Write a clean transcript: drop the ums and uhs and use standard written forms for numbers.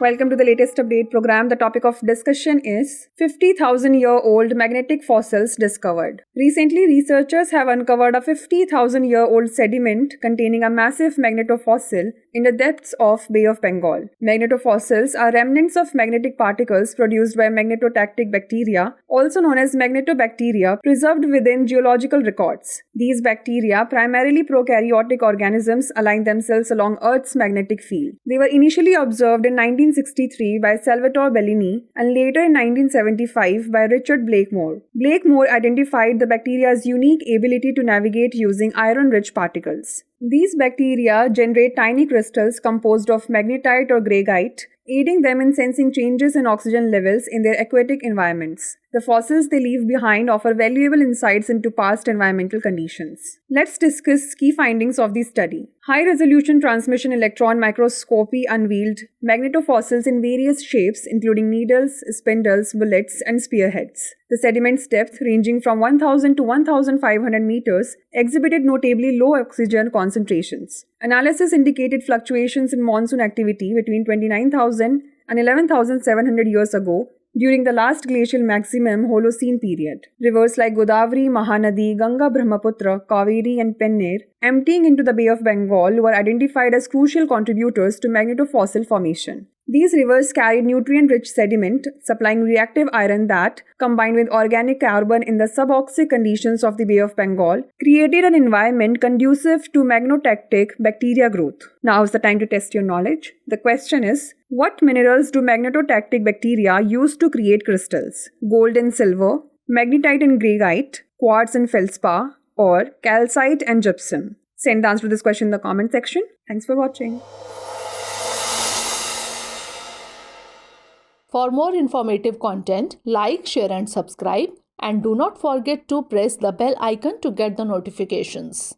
Welcome to the latest update program. The topic of discussion is 50,000-year-old magnetic fossils discovered. Recently, researchers have uncovered a 50,000-year-old sediment containing a massive magnetofossil in the depths of Bay of Bengal. Magnetofossils are remnants of magnetic particles produced by magnetotactic bacteria, also known as magnetobacteria, preserved within geological records. These bacteria, primarily prokaryotic organisms, align themselves along Earth's magnetic field. They were initially observed in 1963 by Salvatore Bellini and later in 1975 by Richard Blakemore. Blakemore identified the bacteria's unique ability to navigate using iron-rich particles. These bacteria generate tiny crystals composed of magnetite or greigite, aiding them in sensing changes in oxygen levels in their aquatic environments. The fossils they leave behind offer valuable insights into past environmental conditions. Let's discuss key findings of the study. High-resolution transmission electron microscopy unveiled magnetofossils in various shapes, including needles, spindles, bullets, and spearheads. The sediment's depth, ranging from 1,000 to 1,500 meters, exhibited notably low oxygen concentrations. Analysis indicated fluctuations in monsoon activity between 29,000 and 11,700 years ago, during the last glacial maximum Holocene period. Rivers like Godavari, Mahanadi, Ganga, Brahmaputra, Kaveri, and Penner, emptying into the Bay of Bengal, were identified as crucial contributors to magnetofossil formation. These rivers carried nutrient-rich sediment, supplying reactive iron that, combined with organic carbon in the suboxic conditions of the Bay of Bengal, created an environment conducive to magnetotactic bacteria growth. Now is the time to test your knowledge. The question is, what minerals do magnetotactic bacteria use to create crystals? Gold and silver, magnetite and greigite, quartz and feldspar, or calcite and gypsum? Send the answer to this question in the comment section. Thanks for watching. For more informative content, like, share and subscribe, and do not forget to press the bell icon to get the notifications.